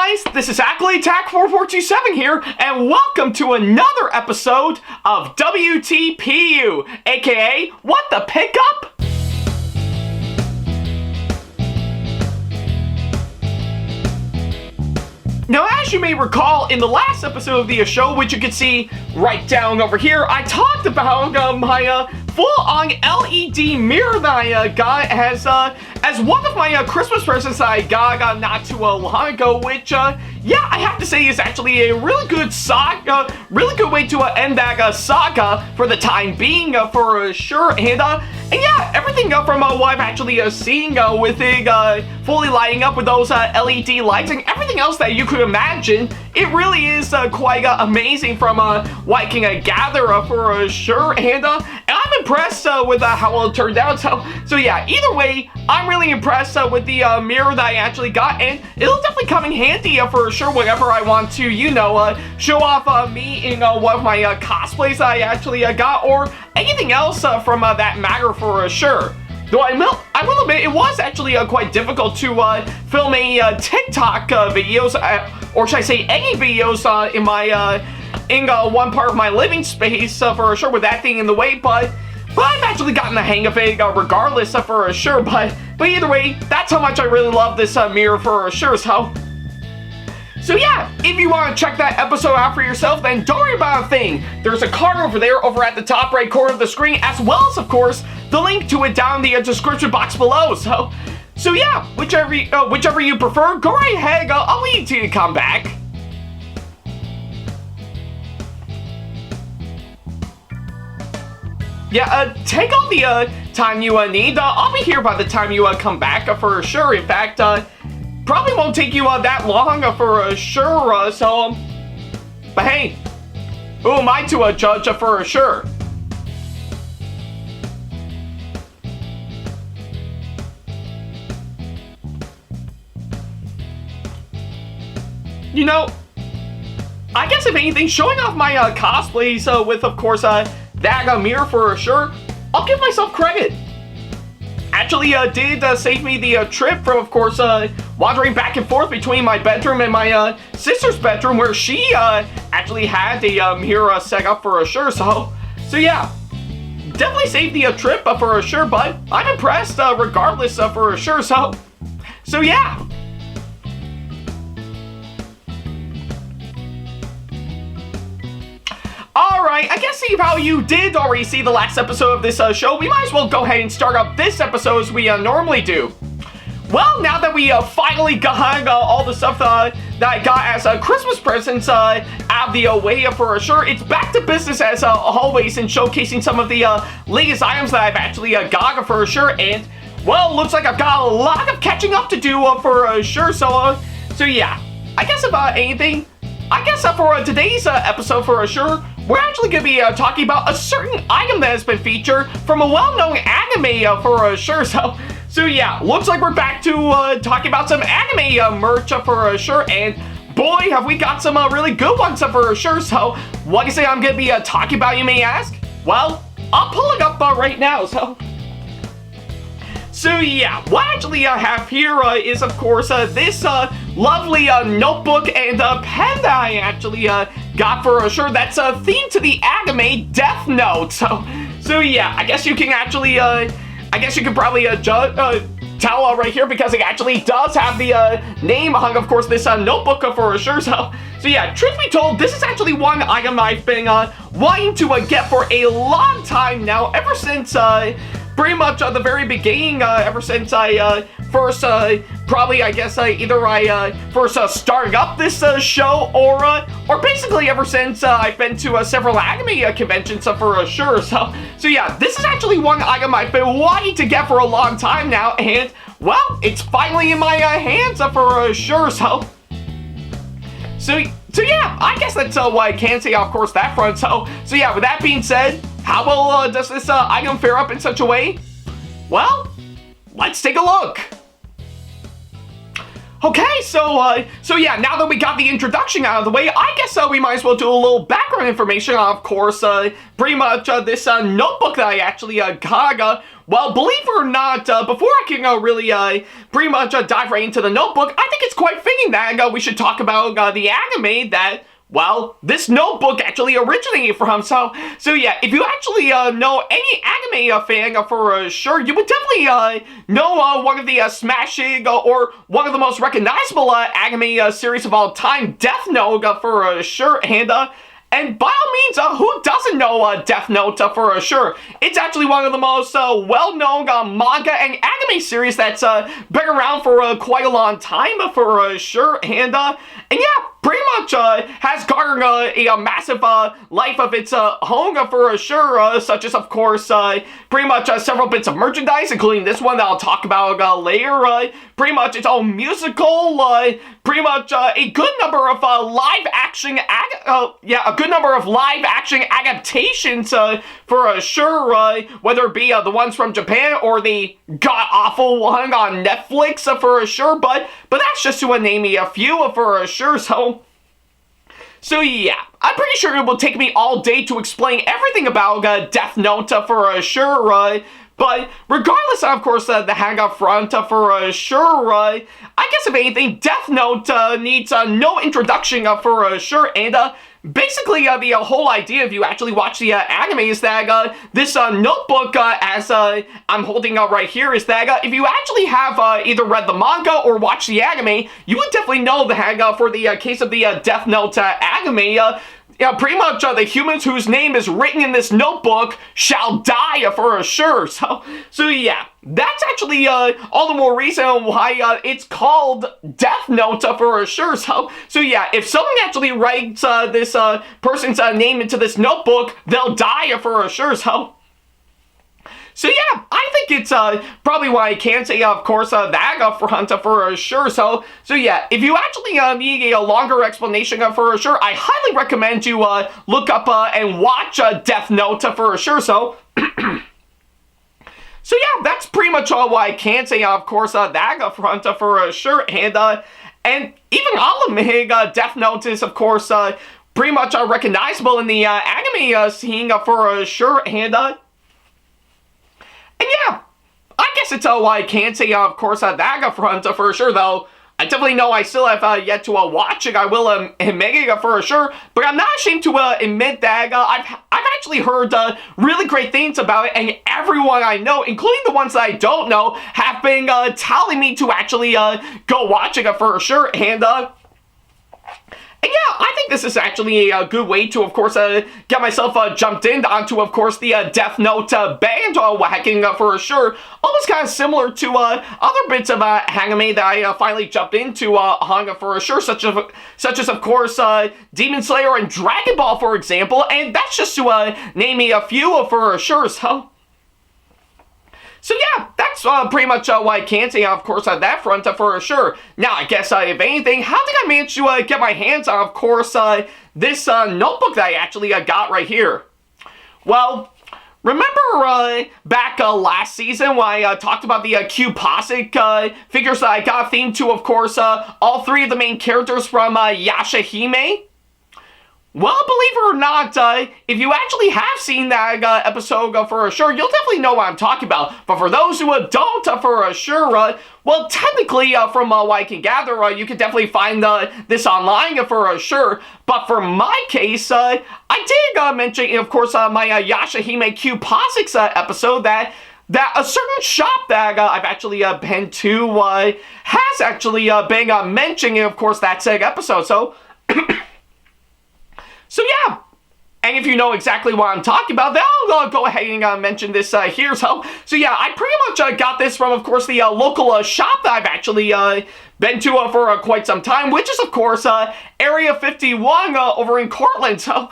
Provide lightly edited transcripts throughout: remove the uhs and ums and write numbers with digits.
guys, this is Ackley Attack4427 here, and welcome to another episode of WTPU, aka What the Pickup? Now, as you may recall, in the last episode of the show, which you can see right down over here, I talked about my full-on LED mirror that I got as one of my Christmas presents I got not too long ago, which, yeah, I have to say is actually a really good saga, really good way to end that saga for the time being, for sure, and yeah, everything from what I've actually seen with it fully lighting up with those LED lights and everything else that you could imagine, it really is quite amazing from what I can gather for sure, and I'm impressed with how it turned out. So yeah, either way, I'm really impressed with the mirror that I actually got, and it'll definitely come in handy for sure whenever I want to, you know, show off me in one of my cosplays that I actually got, or anything else from that matter for sure. Though I will admit, it was actually quite difficult to film a TikTok videos, or should I say any videos in my in one part of my living space for sure, with that thing in the way, but I've actually gotten the hang of it regardless for sure, but either way, that's how much I really love this mirror for sure. So yeah, if you want to check that episode out for yourself, then don't worry about a thing. There's a card over there over at the top right corner of the screen, as well as, of course, the link to it down in the description box below. So yeah, whichever you prefer, go right ahead. I'll leave it to you to come back. Yeah, take all the time you need. I'll be here by the time you come back for sure. In fact, probably won't take you that long for sure. But hey, who am I to judge for sure? You know, I guess if anything, showing off my cosplays with, of course, that mirror for sure, I'll give myself credit. Actually, did save me the trip from, of course, wandering back and forth between my bedroom and my sister's bedroom, where she actually had a mirror set up for sure. So yeah, definitely saved the trip for sure. But I'm impressed regardless for sure. So yeah. Alright, I guess seeing how you did already see the last episode of this show, we might as well go ahead and start up this episode as we normally do. Well, now that we finally got all the stuff that I got as Christmas presents out of the way for sure, it's back to business as always in showcasing some of the latest items that I've actually got for sure, and, well, looks like I've got a lot of catching up to do for sure, so yeah, I guess about anything, I guess for today's episode for sure, we're actually going to be talking about a certain item that has been featured from a well-known anime for sure. So yeah, looks like we're back to talking about some anime merch for sure. And boy, have we got some really good ones for sure. So what do you say I'm going to be talking about, you may ask? Well, I'll pull it up right now. So yeah, what I actually have here is, of course, this lovely notebook and pen that I actually got for sure. That's themed to the anime Death Note. So yeah, I guess you can actually, I guess you can probably tell right here, because it actually does have the name on, of course, this notebook for sure. So yeah, truth be told, this is actually one item I've been wanting to get for a long time now, ever since pretty much the very beginning, ever since I first, probably, I guess, either I first started up this show, or basically ever since I've been to several anime conventions for sure. So yeah, this is actually one item I've been wanting to get for a long time now, and, well, it's finally in my hands for sure. So yeah, I guess that's what I can say, of course, that front. So yeah, with that being said, how well does this item fare up in such a way? Well, let's take a look. Okay, so yeah, now that we got the introduction out of the way, I guess we might as well do a little background information on, of course, pretty much this notebook that I actually got. Well, believe it or not, before I can really pretty much dive right into the notebook, I think it's quite fitting that we should talk about the anime that, well, this notebook actually originated from. So yeah, if you actually know any anime fan for sure, you would definitely know one of the smashing or one of the most recognizable anime series of all time, Death Note for sure. And by all means, who doesn't know Death Note for sure? It's actually one of the most well-known manga and anime series that's been around for quite a long time for sure. And yeah, pretty much has garnered a massive life of its own for sure, such as, of course, pretty much several bits of merchandise, including this one that I'll talk about later, pretty much its own musical, pretty much a good number of live-action adaptations for sure, whether it be the ones from Japan or the god-awful one on Netflix for sure, but that's just to name me a few for sure. So yeah, I'm pretty sure it will take me all day to explain everything about Death Note for sure, but regardless, of course, the hang up front for sure, I guess if anything, Death Note needs no introduction for sure, and basically, the whole idea, if you actually watch the anime, is that this notebook, as I'm holding up right here, is that if you actually have either read the manga or watched the anime, you would definitely know that for the case of the Death Note anime, yeah, pretty much the humans whose name is written in this notebook shall die for sure. So yeah, that's actually all the more reason why it's called Death Note for sure. So yeah, if someone actually writes this person's name into this notebook, they'll die for sure. So yeah, I think it's probably why I can say, of course, that front for sure. So yeah, if you actually need a longer explanation for sure, I highly recommend you look up and watch Death Note for sure. So yeah, that's pretty much all I can say, of course, that front for sure. And even Alamig, Death Note is, of course, pretty much recognizable in the anime scene for sure. And yeah, I guess it's all I can say, of course, that front for sure, though. I definitely know I still have yet to watch it. I will admit it for sure, but I'm not ashamed to admit that I've actually heard really great things about it, and everyone I know, including the ones that I don't know, have been telling me to actually go watch it for sure, and yeah, I think this is actually a good way to, of course, get myself jumped in onto, of course, the Death Note bandwagon for sure. Almost kind of similar to other bits of anime that I finally jumped into for sure, such as, of course, Demon Slayer and Dragon Ball, for example, and that's just to name me a few for sure. So yeah, that's pretty much what I can say, of course, on that front for sure. Now, I guess, if anything, how did I manage to get my hands on, of course, this notebook that I actually got right here? Well, remember back last season when I talked about the Q-Posic figures that I got themed to, of course, all three of the main characters from Yashahime? Well, believe it or not, if you actually have seen that episode for sure, you'll definitely know what I'm talking about. But for those who don't for sure, well, technically, from what I can gather, you can definitely find this online for sure. But for my case, I did mention, of course, my Yashahime Q-Posics episode that a certain shop that I've actually been to has actually been mentioning, of course, that said episode. So yeah, and if you know exactly what I'm talking about, then I'll go ahead and mention this here. So yeah, I pretty much got this from, of course, the local shop that I've actually been to for quite some time, which is, of course, Area 51 over in Cortland. So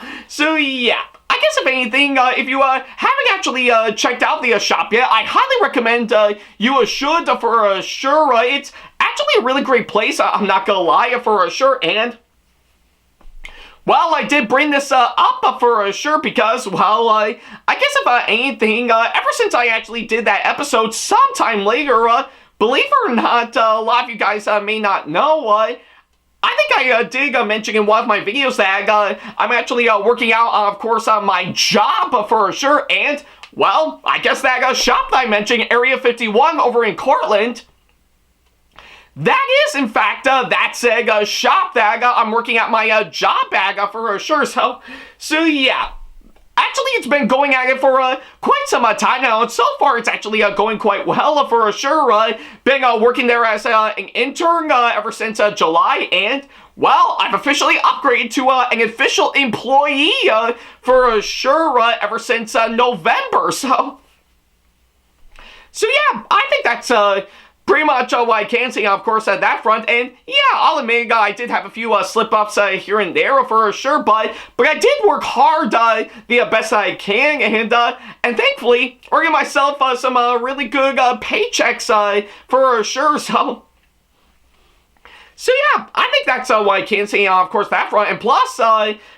yeah, I guess if anything, if you haven't actually checked out the shop yet, I highly recommend you should for sure. It's actually a really great place, I'm not gonna lie, for sure, and well, I did bring this up for sure because, well, I guess if anything, ever since I actually did that episode sometime later, believe it or not, a lot of you guys may not know, I think I did mention in one of my videos that I'm actually working out, of course, on my job for sure, and, well, I guess that shop that I mentioned, Area 51 over in Cortland, that is, in fact, that's a shop that I'm working at my job at for sure, so yeah. Actually, it's been going at it for quite some time now, and so far it's actually going quite well for sure. Been working there as an intern ever since July, and, well, I've officially upgraded to an official employee for sure ever since November, so yeah, I think that's pretty much what I can say, of course, at that front. And yeah, I'll admit, I did have a few slip-ups here and there for sure, but I did work hard the best I can, and thankfully, earning myself some really good paychecks for sure, so yeah, I think that's what I can say, of course, that front. And plus,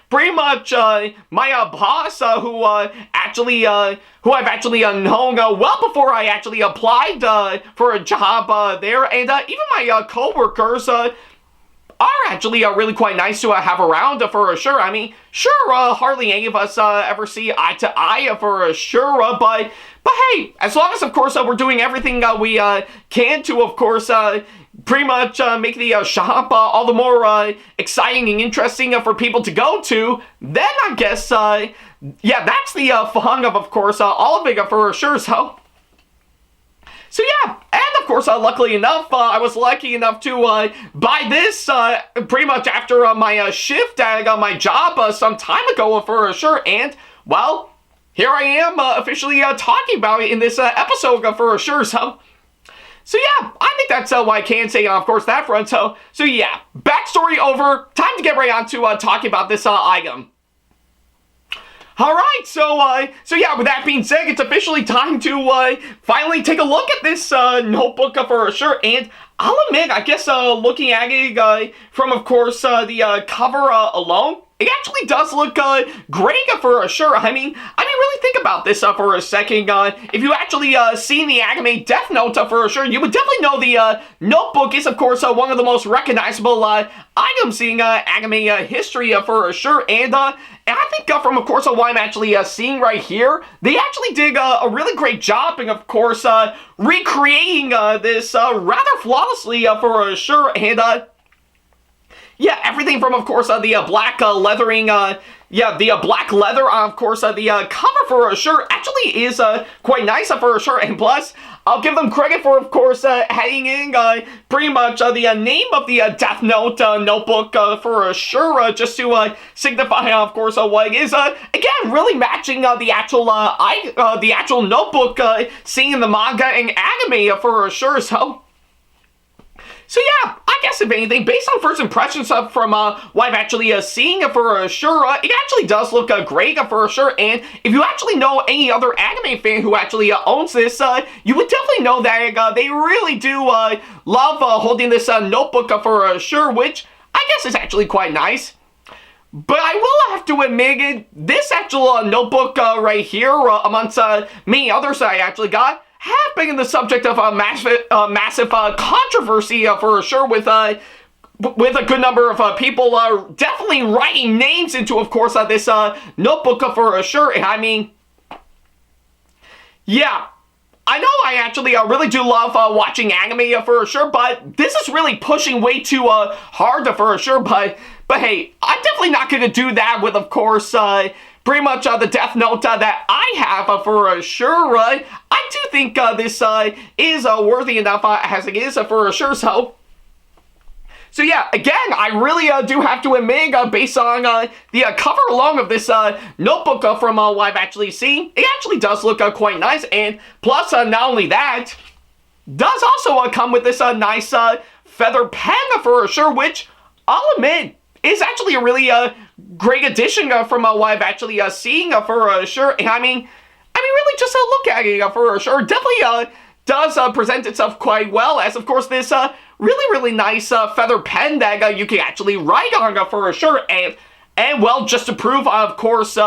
pretty much my boss, who I've actually known well before I actually applied for a job there, and even my coworkers are actually really quite nice to have around for sure. I mean, sure, hardly any of us ever see eye to eye for sure, but hey, as long as, of course, we're doing everything we can to, of course, pretty much make the shop all the more exciting and interesting for people to go to, then I guess, yeah, that's the fun of course, all of it for sure, so yeah, and of course, luckily enough, I was lucky enough to buy this pretty much after my shift at my job some time ago for sure, and, well, here I am officially talking about it in this episode for sure, so yeah, I think that's what I can say, of course, that front. So yeah, backstory over. Time to get right on to talking about this item. Alright, so yeah, with that being said, it's officially time to finally take a look at this notebook for sure, and I'll admit, I guess looking at it from, of course, the cover alone, it actually does look great for sure. I mean, really think about this for a second. If you actually seen the anime Death Note for sure, you would definitely know the notebook is, of course, one of the most recognizable items in anime history for sure. And I think from, of course, what I'm actually seeing right here, they actually did a really great job in, of course, recreating this rather flawlessly for sure. And yeah, everything from, of course, the black leathering, yeah, the black leather, of course, the cover for sure actually is quite nice for sure, and plus, I'll give them credit for, of course, adding in pretty much the name of the Death Note notebook for sure, just to signify, of course, what it is. Again, really matching the actual notebook seen in the manga and anime for sure, So yeah, I guess if anything, based on first impressions from what I've actually seen for sure, it actually does look great for sure, and if you actually know any other anime fan who actually owns this, you would definitely know that they really do love holding this notebook for sure, which I guess is actually quite nice. But I will have to admit, this actual notebook right here, amongst many others I actually got, have been the subject of a massive controversy for sure, with a good number of people definitely writing names into, of course, this notebook for sure. And I mean, yeah, I know I actually really do love watching anime for sure, but this is really pushing way too hard for sure. But hey, I'm definitely not going to do that with, of course, pretty much the Death Note that I have for sure. I do think this is worthy enough as it is for sure. So yeah, again, I really do have to admit, based on the cover along of this notebook from what I've actually seen, it actually does look quite nice. And plus, not only that, does also come with this nice feather pen for sure, which I'll admit is actually a really great addition from what I've actually seen for sure. And I mean, really just look at it for sure. Definitely does present itself quite well, as of course this really nice feather pen that you can actually write on for sure. And well, just to prove, of course,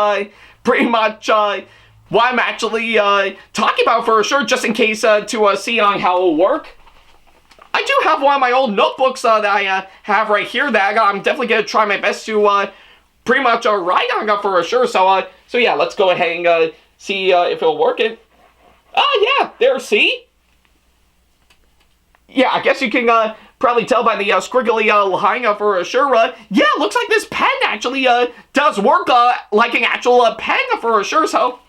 pretty much what I'm actually talking about for sure, just in case to see on how it'll work. I do have one of my old notebooks that I have right here that I'm definitely going to try my best to pretty much write on for sure. So yeah, let's go ahead and see if it'll work. Yeah, there, see? Yeah, I guess you can probably tell by the squiggly line for sure. Yeah, looks like this pen actually does work like an actual pen for sure. So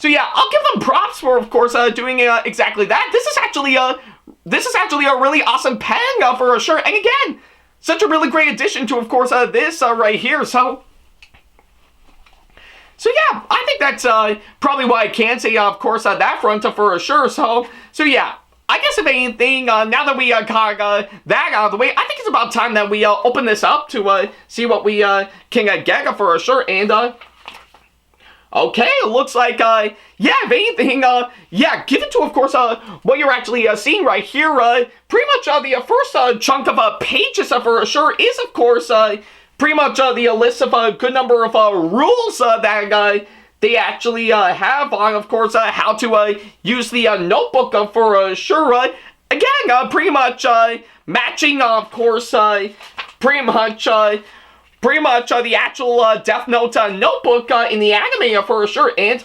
yeah, I'll give them props for, of course, doing exactly that. This is actually a really awesome pen for sure. And again, such a really great addition to, of course, this right here. So yeah, I think that's probably what I can say, of course, that front for sure. So yeah, I guess if anything, now that we got that out of the way, I think it's about time that we open this up to see what we can get for sure. And okay, it looks like, yeah, if anything, yeah, given to, of course, what you're actually seeing right here, pretty much the first chunk of pages for sure is, of course, pretty much the list of a good number of rules that they actually have on, of course, how to use the notebook for sure. Again, pretty much matching, of course, pretty much the actual Death Note notebook in the anime for sure. And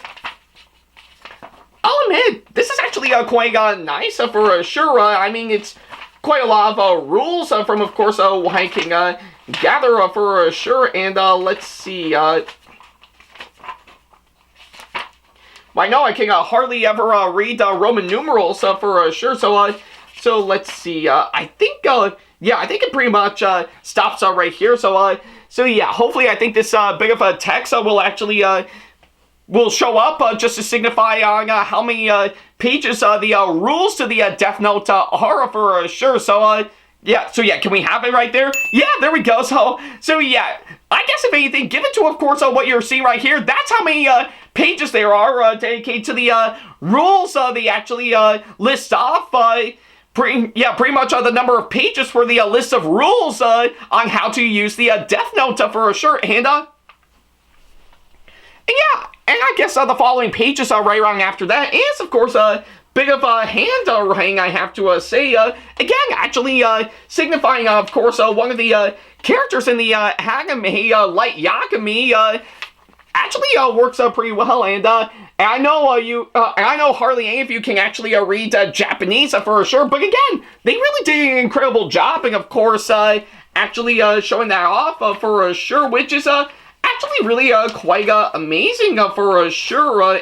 I'll admit, this is actually quite nice for sure. I mean, it's quite a lot of rules from, of course, what I can gather for sure. And let's see. I know I can hardly ever read Roman numerals for sure. So let's see. I think yeah, I think it pretty much stops right here. So yeah, hopefully I think this big of a text will actually will show up just to signify on how many pages the rules to the Death Note are for sure. So yeah, can we have it right there? Yeah, there we go. So yeah, I guess if anything, given to, of course, what you're seeing right here, that's how many pages there are dedicated to the rules they actually list off. Pretty much the number of pages for the list of rules on how to use the Death Note for sure. And yeah, and I guess the following pages right around after that is, of course, a bit of a handwriting, I have to say. Again, actually signifying, of course, one of the characters in the anime, Light Yakami, actually works pretty well. And I know I know hardly any of you can actually read Japanese for sure, but again, they really did an incredible job, and of course, actually showing that off for sure, which is actually really quite amazing for sure.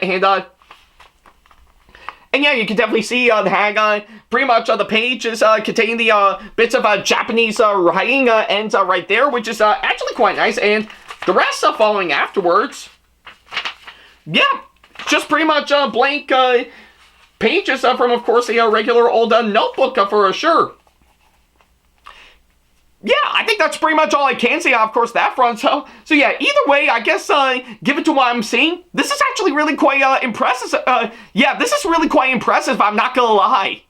And yeah, you can definitely see the pretty much the pages containing the bits of Japanese writing ends right there, which is actually quite nice. And the rest following afterwards, yeah, just pretty much blank pages from, of course, a regular old notebook for sure. Yeah, I think that's pretty much all I can say, of course, that front. So yeah, either way, I guess, given to what I'm seeing, this is actually really quite impressive. Yeah, this is really quite impressive, I'm not gonna lie.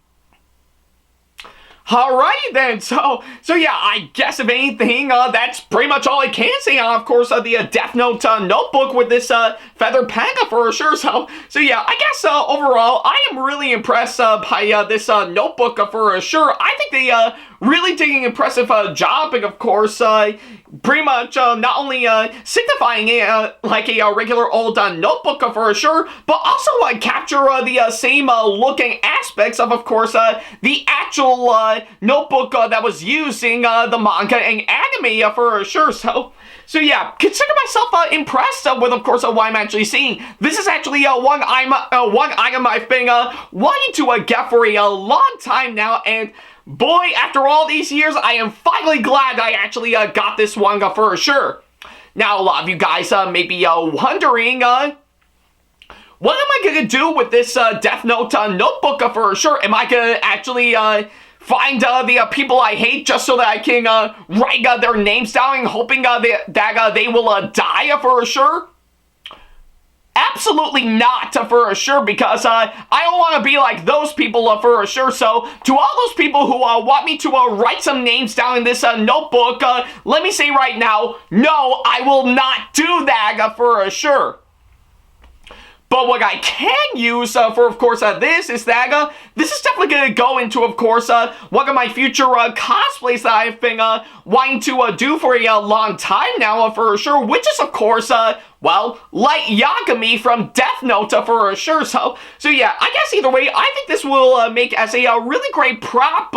Alrighty then, so yeah, I guess if anything, that's pretty much all I can say on, of course, the Death Note notebook with this feather pen for sure. So yeah, I guess overall, I am really impressed by this notebook for sure. I think they really did an impressive job, and of course, pretty much not only signifying it like a regular old notebook for sure, but also capture the same looking aspects of course, the actual notebook that was used in the manga and anime for sure. So yeah, consider myself impressed with, of course, what I'm actually seeing. This is actually one item I've been wanting to get for a long time now, and boy, after all these years, I am finally glad I actually got this one for sure. Now, a lot of you guys may be wondering, what am I going to do with this Death Note notebook for sure? Am I going to actually find the people I hate just so that I can write their names down and hoping that they will die for sure? Absolutely not for sure, because I don't want to be like those people for sure. So to all those people who want me to write some names down in this notebook, let me say right now, no, I will not do that for sure. But what I can use for, of course, this is that this is definitely going to go into, of course, one of my future cosplays that I've been wanting to do for a long time now, for sure, which is, of course, well, Light Yagami from Death Note, for sure. So yeah, I guess either way, I think this will make as a really great prop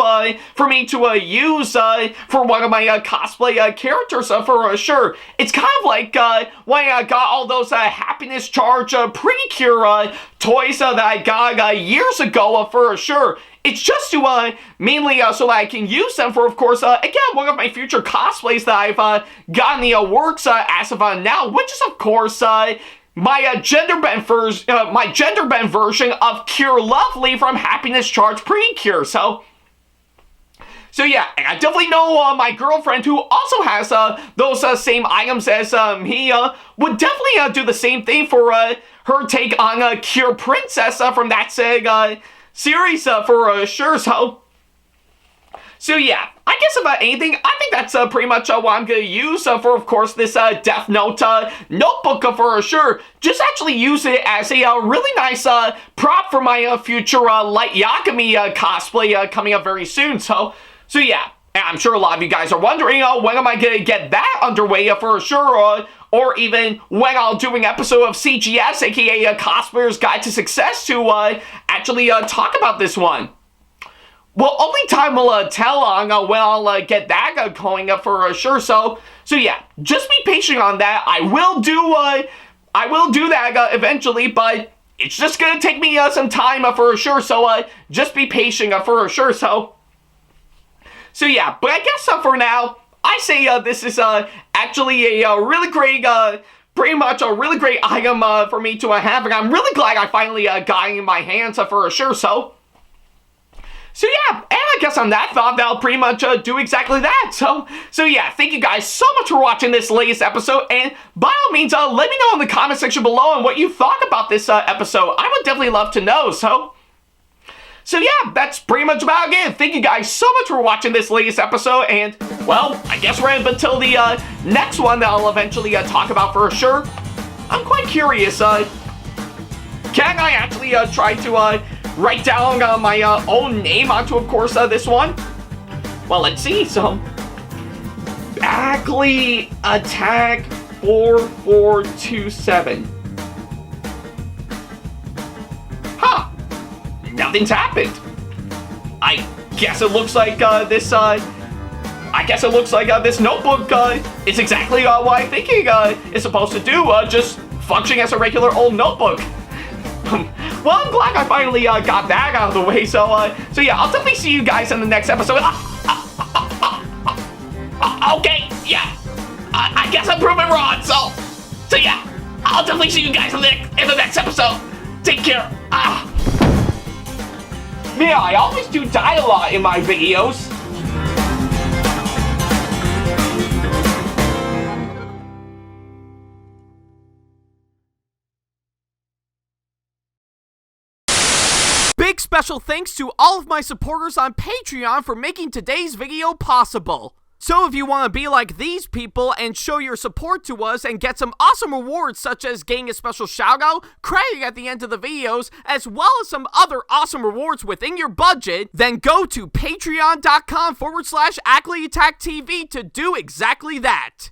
for me to use for one of my cosplay characters, for sure. It's kind of like when I got all those happiness charge Precure toys that I got years ago, for sure. It's just to, mainly so that I can use them for, of course, again, one of my future cosplays that I've got in the works as of now, which is, of course, my gender bend version of Cure Lovely from Happiness Charge Precure. So yeah, I definitely know my girlfriend, who also has those same items as me, would definitely do the same thing for her take on Cure Princess from that series, for sure. So yeah, I guess about anything, I think that's pretty much what I'm going to use for, of course, this Death Note notebook, for sure. Just actually use it as a really nice prop for my future Light Yagami cosplay coming up very soon. So yeah, and I'm sure a lot of you guys are wondering, when am I going to get that underway, for sure, or even when I'll do an episode of CGS, aka Cosplayer's Guide to Success, to actually talk about this one. Well, only time will tell on when I'll get that going, for sure. So yeah, just be patient on that. I will do that eventually, but it's just gonna take me some time, for sure. So just be patient, for sure. So yeah, but I guess for now, I say this is actually a really great, pretty much a really great item for me to have, and I'm really glad I finally got it in my hands, for sure. So yeah, and I guess on that thought, that'll pretty much do exactly that. So yeah, thank you guys so much for watching this latest episode, and by all means, let me know in the comment section below on what you thought about this episode. I would definitely love to know. So yeah, that's pretty much about it. Thank you guys so much for watching this latest episode, and, well, I guess we're in until the next one that I'll eventually talk about, for sure. I'm quite curious, can I actually try to write down my own name onto, of course, this one? Well, let's see. So, Ackley Attack 4427. Huh. Nothing's happened. I guess it looks like this notebook is exactly what I'm thinking it's supposed to do, just functioning as a regular old notebook. Well, I'm glad I finally got that out of the way. So yeah, I'll definitely see you guys in the next episode. Okay, yeah. I guess I'm proven wrong. So yeah, I'll definitely see you guys in the next episode. Take care. Man, I always do die a lot in my videos. Big special thanks to all of my supporters on Patreon for making today's video possible. So if you want to be like these people and show your support to us and get some awesome rewards such as getting a special shoutout, credit at the end of the videos, as well as some other awesome rewards within your budget, then go to patreon.com/AckleyAttackTV to do exactly that.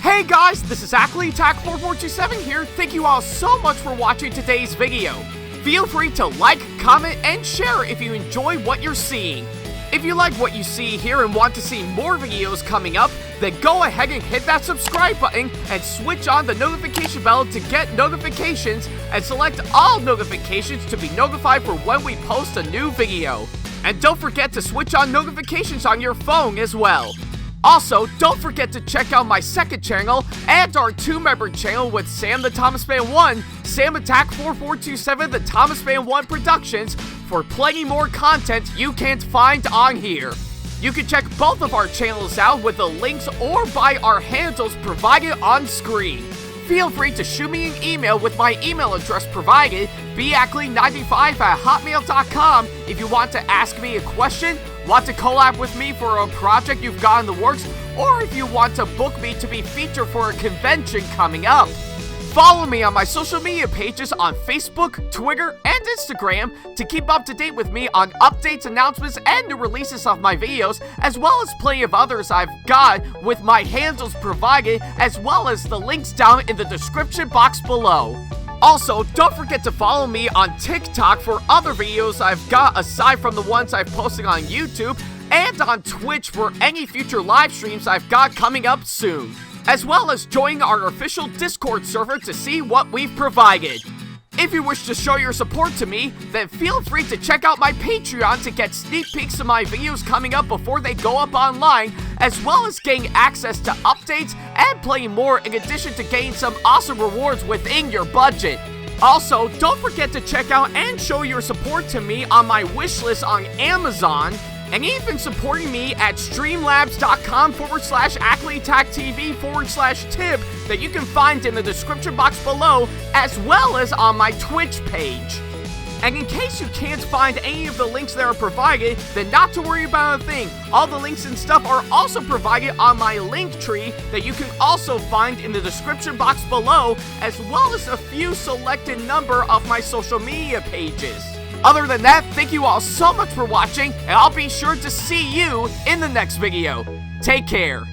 Hey guys, this is AckleyAttack4427 here. Thank you all so much for watching today's video. Feel free to like, comment, and share if you enjoy what you're seeing. If you like what you see here and want to see more videos coming up, then go ahead and hit that subscribe button and switch on the notification bell to get notifications, and select all notifications to be notified for when we post a new video. And don't forget to switch on notifications on your phone as well. Also, don't forget to check out my second channel and our 2-member channel with Sam the Thomas Fan 1, SamAttack4427TheThomasFan1 Productions, for plenty more content you can't find on here. You can check both of our channels out with the links or by our handles provided on screen. Feel free to shoot me an email with my email address provided, backley95@hotmail.com, if you want to ask me a question, want to collab with me for a project you've got in the works, or if you want to book me to be featured for a convention coming up. Follow me on my social media pages on Facebook, Twitter, and Instagram to keep up to date with me on updates, announcements, and new releases of my videos, as well as plenty of others I've got with my handles provided, as well as the links down in the description box below. Also, don't forget to follow me on TikTok for other videos I've got aside from the ones I'm posting on YouTube, and on Twitch for any future live streams I've got coming up soon, as well as join our official Discord server to see what we've provided. If you wish to show your support to me, then feel free to check out my Patreon to get sneak peeks of my videos coming up before they go up online, as well as getting access to updates and playing more, in addition to getting some awesome rewards within your budget. Also, don't forget to check out and show your support to me on my wishlist on Amazon, and even supporting me at streamlabs.com/AckleyTACTV/tip that you can find in the description box below, as well as on my Twitch page. And in case you can't find any of the links that are provided, then not to worry about a thing. All the links and stuff are also provided on my link tree that you can also find in the description box below, as well as a few selected number of my social media pages. Other than that, thank you all so much for watching, and I'll be sure to see you in the next video. Take care.